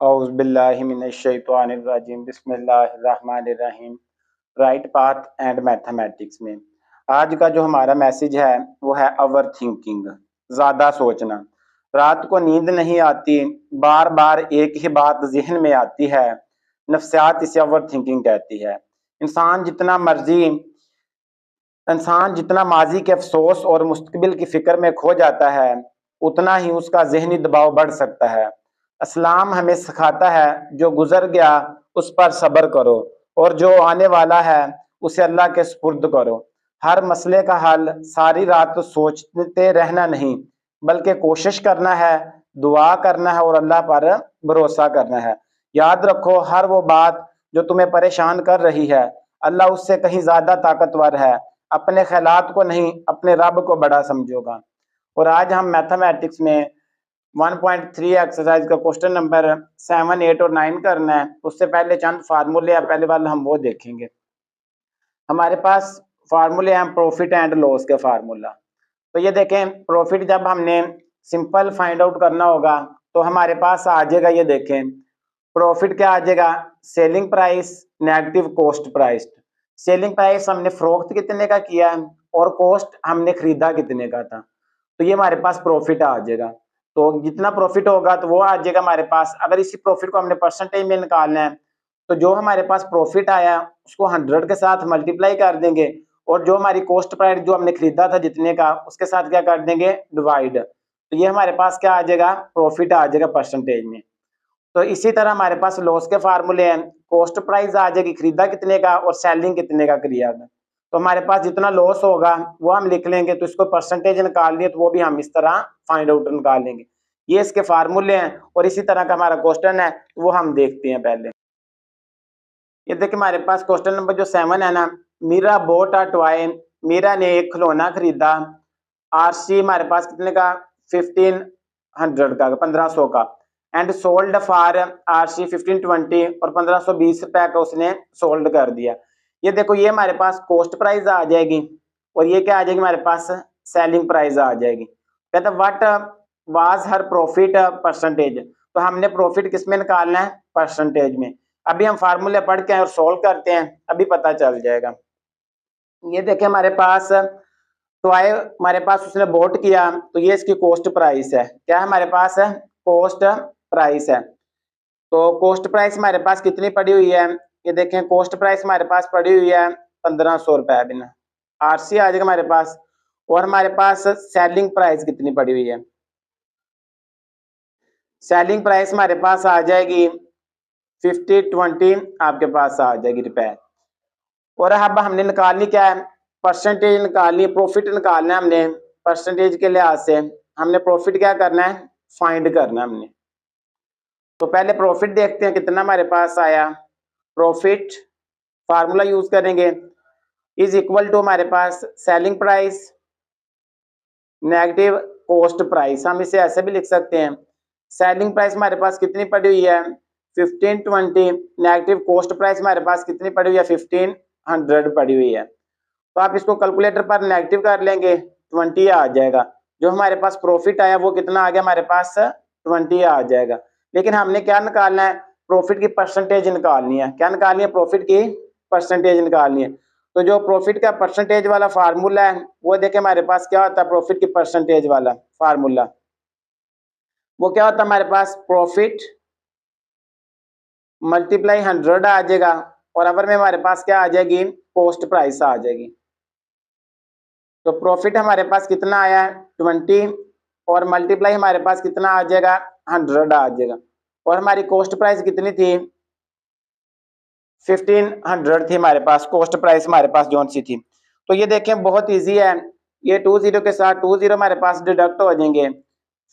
औज़ुबिल्लाहिमिनश्शैतानिर्रजीम बिस्मिल्लाहिर्रहमानिर्रहीम। Right path and mathematics में आज का जो हमारा मैसेज है वो है ओवर थिंकिंग, ज़्यादा सोचना। रात को नींद नहीं आती, बार बार एक ही बात जहन में आती है। नफ्सियात इसे ओवर थिंकिंग कहती है। इंसान जितना मर्जी इंसान जितना माजी के अफसोस और मुस्तकबिल की फिक्र में खो जाता है, उतना ही उसका जहनी दबाव बढ़ सकता है। इस्लाम हमें सिखाता है, जो गुजर गया उस पर सब्र करो और जो आने वाला है उसे अल्लाह के सुपुर्द करो। हर मसले का हल सारी रात सोचते रहना नहीं, बल्कि कोशिश करना है, दुआ करना है और अल्लाह पर भरोसा करना है। याद रखो, हर वो बात जो तुम्हें परेशान कर रही है, अल्लाह उससे कहीं ज्यादा ताकतवर है। अपने ख्यालात को नहीं, अपने रब को बड़ा समझोगा। और आज हम मैथमेटिक्स में 1.3 एक्सरसाइज का क्वेश्चन नंबर 7, 8 और 9 करना है। उससे पहले चंद फार्मूले या पहले वाला हम वो देखेंगे। हमारे पास फार्मूले हैं प्रॉफिट एंड लॉस के फार्मूला। तो ये देखें, प्रॉफिट जब हमने सिंपल फाइंड आउट करना होगा तो हमारे पास आ जाएगा, ये देखें प्रॉफिट क्या आ जाएगा, selling price negative cost price. Selling price हमने फरोख्त कितने का किया है और कॉस्ट हमने खरीदा कितने का था, तो ये हमारे पास प्रॉफिट आ जाएगा। तो जितना प्रॉफिट होगा तो वो आ जाएगा हमारे पास। अगर इसी प्रॉफिट को हमने परसेंटेज में निकालना है तो जो हमारे पास प्रॉफिट आया उसको 100 के साथ मल्टीप्लाई कर देंगे और जो हमारी कॉस्ट प्राइस जो हमने खरीदा था जितने का, उसके साथ क्या कर देंगे, डिवाइड। तो ये हमारे पास क्या आ जाएगा, प्रॉफिट आ जाएगा परसेंटेज में। तो इसी तरह हमारे पास लॉस के फार्मूले हैं, कॉस्ट प्राइस आ जाएगी खरीदा कितने का और सेलिंग कितने का किया। तो हमारे पास जितना लॉस होगा वो हम लिख लेंगे, तो इसको परसेंटेज निकालनी है तो वो भी हम इस तरह फाइंड आउट निकाल लेंगे। ये इसके फार्मूले हैं और इसी तरह का हमारा क्वेश्चन है, वो हम देखते हैं पहले। ये देखिए हमारे पास क्वेश्चन नंबर जो 7 है ना, Meera bought a toy. Meera ने एक खिलौना खरीदा। आरसी हमारे पास कितने का, 1500 का, 1500 का। एंड सोल्ड फॉर आरसी 1520 और 1520 रुपए का उसने सोल्ड कर दिया। ये देखो, ये हमारे पास कॉस्ट प्राइस आ जाएगी और ये क्या आ जाएगी हमारे पास, सेलिंग प्राइस आ जाएगी। कहते what was her profit percentage. तो हमने प्रॉफिट किस में निकालना है, परसेंटेज में। अभी हम फार्मूले पढ़ के और सोल्व करते हैं, अभी पता चल जाएगा। ये देखें हमारे पास तो आए, हमारे पास उसने बोट किया तो ये इसकी कॉस्ट प्राइस है। क्या हमारे पास है, कॉस्ट प्राइस है। तो कॉस्ट प्राइस हमारे पास कितनी पड़ी हुई है, ये देखें कॉस्ट प्राइस हमारे पास पड़ी हुई है 1500 रुपए। बिना आरसी आ जाएगा हमारे पास। और हमारे पास सेलिंग प्राइस कितनी पड़ी हुई है, सेलिंग प्राइस हमारे पास आ जाएगी 5020 आपके पास आ जाएगी रुपए। और अब हमने निकालनी क्या है, परसेंटेज निकालनी है, प्रॉफिट निकालना है हमने। परसेंटेज के लिहाज से हमने प्रॉफिट क्या करना है, फाइंड करना है हमने। तो पहले प्रॉफिट देखते हैं कितना हमारे पास आया। प्रॉफिट फार्मूला यूज करेंगे, इज इक्वल टू हमारे पास selling price negative cost price. हम इसे ऐसे भी लिख सकते हैं, सेलिंग प्राइस हमारे पास कितनी पड़ी हुई है 1520, नेगेटिव कॉस्ट प्राइस हमारे पास कितनी पड़ी हुई है 1500 पड़ी हुई है। तो आप इसको कैलकुलेटर पर नेगेटिव कर लेंगे, 20 आ जाएगा। जो हमारे पास प्रॉफिट आया वो कितना आ गया हमारे पास, 20 आ जाएगा। लेकिन हमने क्या निकालना है, प्रॉफिट की परसेंटेज निकालनी है। क्या निकालनी है, प्रॉफिट की परसेंटेज निकालनी है। तो जो प्रॉफिट का परसेंटेज वाला फार्मूला है वो देखें हमारे पास क्या होता है, प्रॉफिट की परसेंटेज वाला फार्मूला वो क्या होता है हमारे पास, प्रॉफिट मल्टीप्लाई 100 आ जाएगा और अवर में हमारे पास क्या आ जाएगी, कॉस्ट प्राइस आ जाएगी। तो प्रॉफिट हमारे पास कितना आया है 20 और मल्टीप्लाई हमारे पास कितना आ जाएगा 100 आ जाएगा। और हमारी कॉस्ट प्राइस कितनी थी 1500 थी हमारे पास, कॉस्ट प्राइस हमारे पास जोन सी थी। तो ये देखें बहुत इजी है, ये 20 के साथ 20 हमारे पास डिडक्ट हो जाएंगे।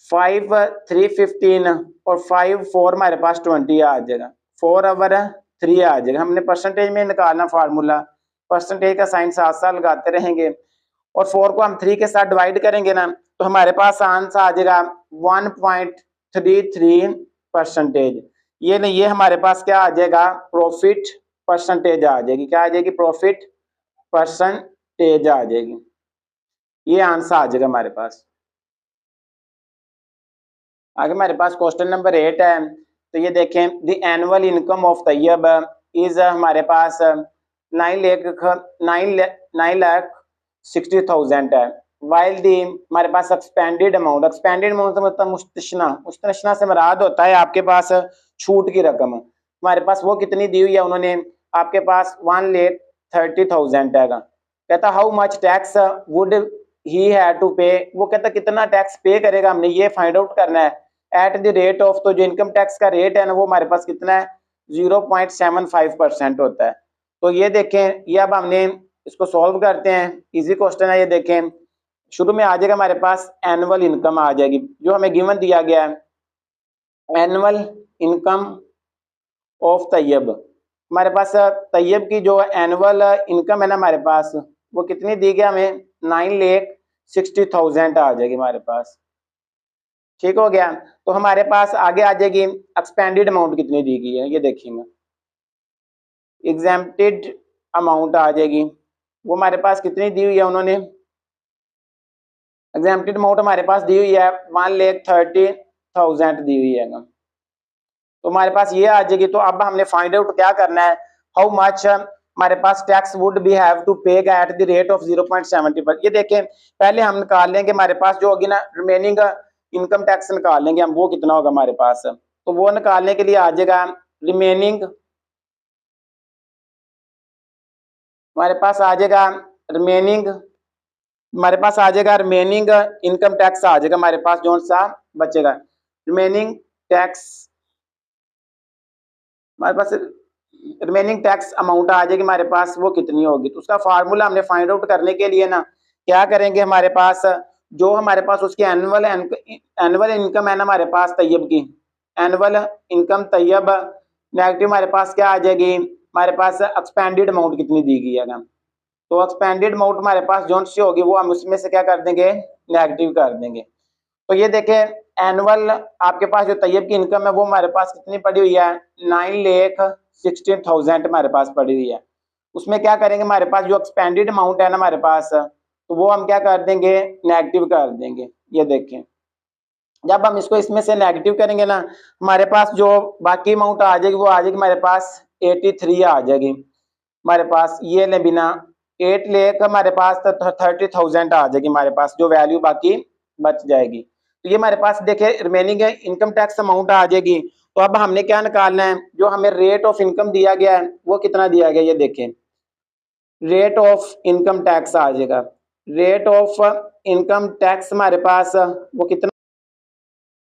5 3 15 और 5 4 हमारे पास 20 आ जाएगा। 4 ओवर 3 आ जाएगा। हमने परसेंटेज में निकालना फार्मूला, परसेंटेज का साइन साथ साथ लगाते रहेंगे और 4 को हम 3 के साथ डिवाइड करेंगे ना, तो हमारे पास आंसर आ जाएगा 1.33 परसेंटेज। ये नहीं, ये हमारे पास क्या आ जाएगा, प्रॉफिट परसेंटेज आ जाएगी। क्या आ जाएगी, प्रॉफिट परसेंटेज आ जाएगी। ये आंसर आ जाएगा हमारे पास। आगे हमारे पास क्वेश्चन नंबर 8 है, तो ये देखें the annual income of Tayyab is हमारे पास 9,60,000 है, वाइल दी हमारे पास एक्सपेंडेड अमाउंट मतलब मुस्तशना से मुराद होता है आपके पास छूट की रकम। हमारे पास वो कितनी दी हुई है उन्होंने, आपके पास 1,30,000 है। कहता how much tax would he had to pay, वो कहता कितना टैक्स पे करेगा, हमने ये फाइंड आउट करना है। एट द रेट ऑफ, तो जो इनकम टैक्स का रेट है ना वो हमारे पास कितना है 0.75% होता है। तो ये देखें, ये अब हमने इसको सॉल्व करते हैं, इजी क्वेश्चन है। ये देखें शुरू में आ जाएगा हमारे पास एनुअल इनकम आ जाएगी, जो हमें गिवन दिया गया है एनुअल इनकम ऑफ तैयब। हमारे पास तैयब की जो एनुअल इनकम है ना हमारे पास वो कितनी दी गई हमें 9,60,000 आ जाएगी हमारे पास। ठीक हो गया। तो हमारे पास आगे आ जाएगी एक्सपेंडेड अमाउंट कितनी दी गई है, ये देखिएगा एग्जेम्प्टेड अमाउंट आ जाएगी, वो हमारे पास कितनी दी हुई है उन्होंने, एग्जेम्प्टेड अमाउंट हमारे पास दी हुई है 1,30,000 दी हुई है ना। तो हमारे पास ये आ जाएगी। तो अब हमने फाइंड आउट क्या करना है, हाउ मच हमारे पास tax would be have to pay at the rate of 0.70। ये देखें पहले हम निकाल लेंगे हमारे पास जो होगी ना रिमेनिंग इनकम टैक्स निकाल लेंगे हम, वो कितना होगा हमारे पास। तो वो निकालने के लिए आ जाएगा रिमेनिंग, हमारे पास आ जाएगा रिमेनिंग, हमारे पास आ जाएगा रिमेनिंग इनकम टैक्स आ जाएगा हमारे पास, जो सा बचेगा रिमेनिंग टैक्स, हमारे पास रिमेनिंग टैक्स अमाउंट आ जाएगी हमारे पास, वो कितनी होगी। तो उसका फार्मूला हमने फाइंड आउट करने के लिए ना क्या करेंगे, हमारे पास जो हमारे पास उसकी एनुअल इनकम है ना हमारे पास तैयब की, एनुअल इनकम तैयब नेगेटिव हमारे पास क्या आ जाएगी, हमारे पास एक्सपेंडेड अमाउंट कितनी दी गई है ना। तो एक्सपेंडेड अमाउंट हमारे पास जो सी होगी वो हम उसमें से क्या कर देंगे नेगेटिव कर देंगे। तो ये देखें एनुअल आपके पास जो तैयब की इनकम है वो हमारे पास कितनी पड़ी हुई है 9,60,000 हमारे पास पड़ी हुई है। उसमें क्या करेंगे, हमारे पास जो एक्सपेंडेड अमाउंट है ना हमारे पास, तो वो हम क्या कर देंगे नेगेटिव कर देंगे। ये देखें जब हम इसको इसमें से नेगेटिव करेंगे ना हमारे पास जो बाकी अमाउंट आ जाएगी वो आ जाएगी हमारे पास 83 आ जाएगी हमारे पास। ये ले बिना 8 लाख हमारे पास 30,000 आ जाएगी हमारे पास, जो वैल्यू बाकी बच जाएगी। तो ये हमारे पास देखे रिमेनिंग इनकम टैक्स अमाउंट आ जाएगी। तो अब हमने क्या निकालना है, जो हमें रेट ऑफ इनकम दिया गया है वो कितना दिया गया, ये देखें रेट ऑफ इनकम टैक्स आ जाएगा। रेट ऑफ इनकम टैक्स हमारे पास वो कितना,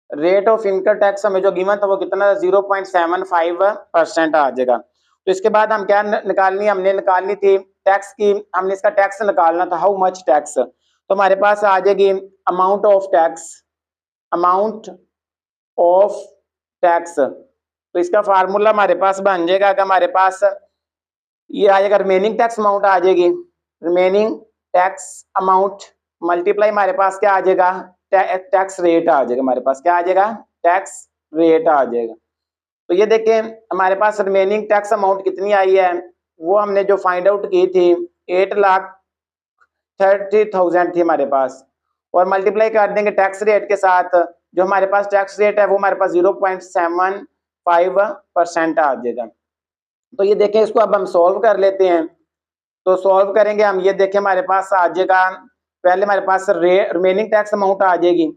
रेट ऑफ इनकम टैक्स हमें जो गिवन था वो कितना 0.75% आ जाएगा। तो इसके बाद हम क्या निकालनी, हमने निकालनी थी टैक्स की, हमने इसका टैक्स निकालना था हाउ मच टैक्स। तो हमारे पास आ जाएगी amount of tax, amount of tax. तो इसका फार्मूला हमारे पास बन जाएगा कि हमारे पास ये आ जाएगा रिमेनिंग टैक्स अमाउंट आ जाएगी, रिमेनिंग टैक्स अमाउंट मल्टीप्लाई हमारे पास क्या आ जाएगा टैक्स रेट आ जाएगा, हमारे पास क्या आ जाएगा टैक्स रेट आ जाएगा। तो ये देखें हमारे पास रिमेनिंग टैक्स अमाउंट कितनी आई है, वो हमने जो फाइंड आउट की थी 8,30,000 थी हमारे पास, और मल्टीप्लाई कर देंगे टैक्स रेट के साथ, जो हमारे पास टैक्स रेट है वो हमारे पास 0.75% आ जाएगा। तो ये देखें इसको अब हम सॉल्व कर लेते हैं। तो सॉल्व करेंगे हम, ये देखें हमारे पास आ जाएगा पहले हमारे पास रिमेनिंग टैक्स अमाउंट आ जाएगी,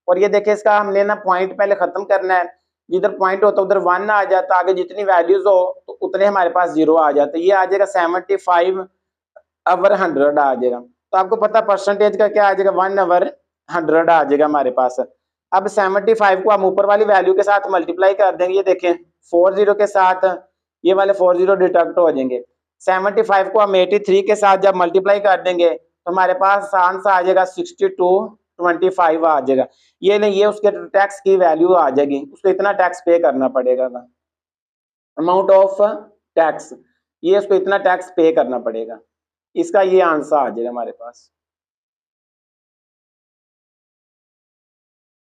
और ये देखें इसका हमने ना पॉइंट पहले खत्म करना है, जिधर पॉइंट होता है उधर 1 आ जाता, आगे जितनी वैल्यूज हो तो उतने हमारे पास 0 आ जाते। ये आ जाएगा 75/100 आ जाएगा। तो आपको पता परसेंटेज का क्या आ जाएगा 1/100 आ जाएगा हमारे पास। अब 75 को हम ऊपर वाली वैल्यू के साथ मल्टीप्लाई कर देंगे, ये देखें 40 के साथ ये वाले 40 डिडक्ट हो जाएंगे। 75 को हम 83 के साथ जब मल्टीप्लाई कर देंगे तो हमारे पास आंसर आ जाएगा 6225 आ जाएगा। ये नहीं, ये उसके टैक्स की वैल्यू आ जाएगी, उसको इतना टैक्स पे करना पड़ेगा ना, अमाउंट ऑफ टैक्स, ये उसको इतना टैक्स पे करना पड़ेगा, इसका ये आंसर आ जाएगा हमारे पास।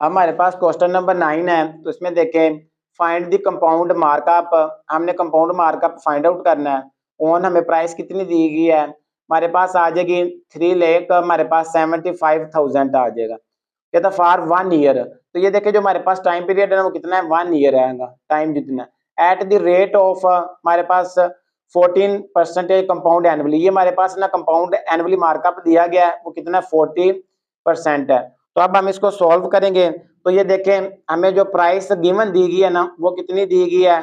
हमारे पास क्वेश्चन नंबर 9 है, तो इसमें देखें फाइंड द कंपाउंड मार्कअप, हमने कंपाउंड मार्कअप फाइंड आउट करना है। ऑन हमें प्राइस कितनी दी गई है, हमारे पास आ जाएगी 3 लाख, हमारे पास 75,000 आ जाएगा। कहता फॉर 1 ईयर। तो ये देखिए जो हमारे पास टाइम पीरियड है ना वो कितना है, 1 ईयर आएगा टाइम जितना। एट द रेट ऑफ हमारे पास 14% कंपाउंड एनुअली, ये हमारे पास ना कंपाउंड एनुअली मार्कअप दिया गया है वो कितना 40% है। तो अब हम इसको सॉल्व करेंगे तो ये देखें हमें जो प्राइस गिवन दी गई है ना वो कितनी दी गई है,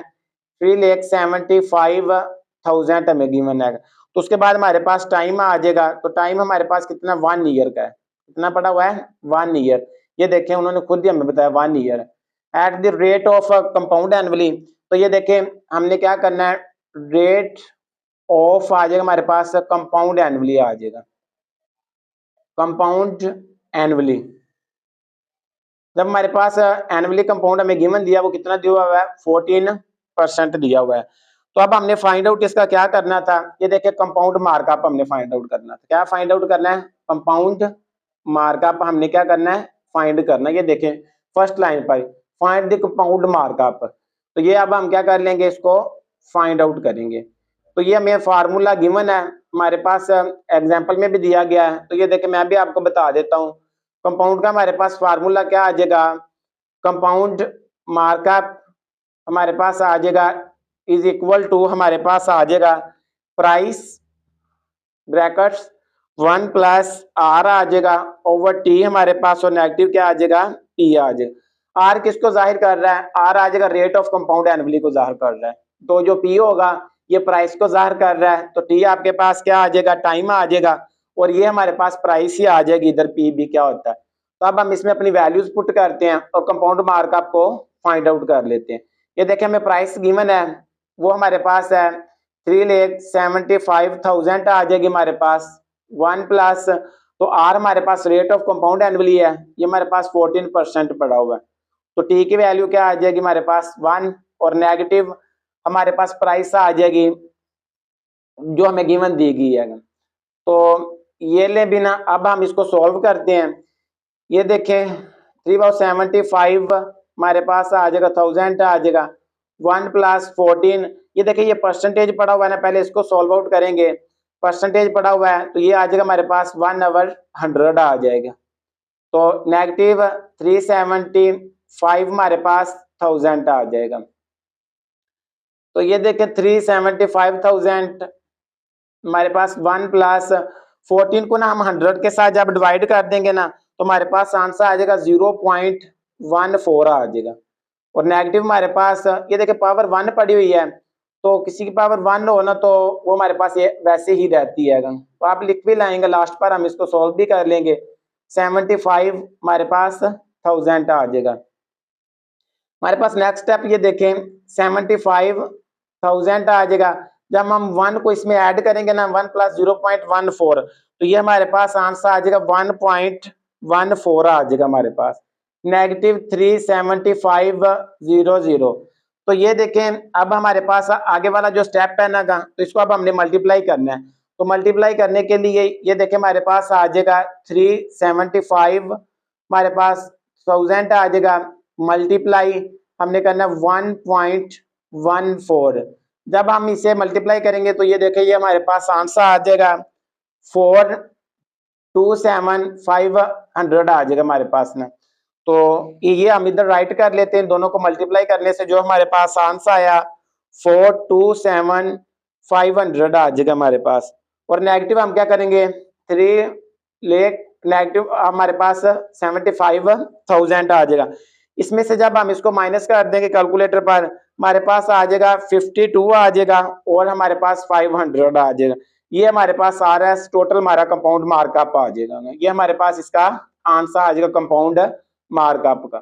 3,75,000 हमें गिवन है। तो उसके बाद हमारे पास टाइम आ जाएगा, तो टाइम हमारे पास कितना 1 ईयर का है, कितना पड़ा हुआ है 1 ईयर। ये देखें उन्होंने खुद ही हमें बताया 1 year eight the rate of compound annually. तो ये देखें हमने क्या करना है, रेट ऑफ आ जाएगा हमारे पास कंपाउंड एनुअली आ जाएगा, कंपाउंड एनुअली। जब हमारे पास एनुअली कंपाउंड हमें गिवन दिया वो कितना दिया हुआ है 14% दिया हुआ है। तो अब हमने फाइंड आउट इसका क्या करना था, ये देखिए कंपाउंड मार्कअप हमने फाइंड आउट करना था। क्या फाइंड आउट करना है, कंपाउंड मार्कअप हमने क्या करना है फाइंड करना है। ये देखें फर्स्ट लाइन पर फाइंड द कंपाउंड मार्कअप, तो ये अब हम क्या कर लेंगे इसको फाइंड आउट करेंगे। तो ये हमें फार्मूला गिवन है हमारे पास, एग्जाम्पल में भी दिया गया है। तो ये देखिए मैं भी आपको बता देता हूँ, कंपाउंड का हमारे पास फार्मूला क्या आ जाएगा, कंपाउंड मार्कअप हमारे पास आ जाएगा इज इक्वल टू हमारे पास आ जाएगा प्राइस ब्रैकेट्स 1 प्लस आर आ जाएगा ओवर टी हमारे पास, और नेगेटिव क्या आ जाएगा टी आ जाएगा। आर किसको जाहिर कर रहा है, आर आ जाएगा रेट ऑफ कंपाउंड एनुअली को जाहिर कर रहा है। तो जो पी होगा ये प्राइस को जाहिर कर रहा है, तो टी आपके पास क्या आ जाएगा टाइम आ जाएगा, और ये हमारे पास प्राइस ही आ जाएगी, इधर पी भी क्या होता है। तो अब हम इसमें अपनी वैल्यूज पुट करते हैं और कंपाउंड मार्कअप को फाइंड आउट कर लेते हैं। ये देखिए हमें प्राइस गिवन है वो हमारे पास है 3,75,000 आ जाएगी हमारे पास 1 प्लस, तो आर हमारे पास रेट ऑफ कंपाउंड एनुअली है, ये हमारे पास 14% पड़ा हुआ है। तो टी की वैल्यू क्या आ जाएगी हमारे पास 1, और नेगेटिव हमारे पास प्राइस आ जाएगी जो हमें गिवन दी गई है। तो ये ले बिना अब हम इसको सॉल्व करते हैं। ये देखें 3/75 हमारे पास आ जाएगा 1000 आ जाएगा 1 प्लस 14, ये देखिए ये परसेंटेज पड़ा हुआ है ना, पहले इसको सॉल्व आउट करेंगे। परसेंटेज पड़ा हुआ है तो ये आ जाएगा हमारे पास 1/100 आ जाएगा। तो नेगेटिव 375 हमारे पास 1000 आ जाएगा। तो ये देखें 375,000 हमारे पास 1 प्लस 14 को ना हम 100 के साथ जब डिवाइड कर देंगे ना तो हमारे पास आंसर आ जाएगा 0.14 आ जाएगा। और नेगेटिव हमारे पास ये देखिए पावर 1 पड़ी हुई है, तो किसी की पावर 1 हो ना तो वो हमारे पास ये वैसे ही रहती है। तो आप लिख भी लाएंगे लास्ट पर, हम इसको सॉल्व भी कर लेंगे। 75 हमारे पास 1000 आ जाएगा। हमारे पास नेक्स्ट स्टेप ये देखें 75,000 आ जाएगा। जब हम 1 को इसमें ऐड करेंगे ना 1 प्लस 0.14, तो ये हमारे पास आंसर आ जाएगा 1.14 आ जाएगा हमारे पास। नेगेटिव 375,000। तो ये देखें अब हमारे पास आगे वाला जो स्टेप है ना तो इसको अब हमने मल्टीप्लाई करना है। तो मल्टीप्लाई करने के लिए ये देखें हमारे पास आ जाएगा 375 हमारे पास 1000 आ जाएगा, मल्टीप्लाई हमने करना 1.14। जब हम इसे मल्टीप्लाई करेंगे तो ये देखिए ये हमारे पास आंसर आ जाएगा 427,500 आ जाएगा हमारे पास ना। तो ये हम इधर राइट कर लेते हैं, दोनों को मल्टीप्लाई करने से जो हमारे पास आंसर आया 427,500 आ जाएगा हमारे पास। और नेगेटिव हम क्या करेंगे 3 लेख नेगेटिव हमारे पास 75,000 आ जाएगा। इसमें से जब हम इसको माइनस कर देंगे कैलकुलेटर पर हमारे पास आ जाएगा 52 आ जाएगा, और हमारे पास 500 आ जाएगा। ये हमारे पास आ रहा है टोटल हमारा कंपाउंड मार्कअप आ जाएगा। ये हमारे पास इसका आंसर आ जाएगा कंपाउंड मार्कअप का।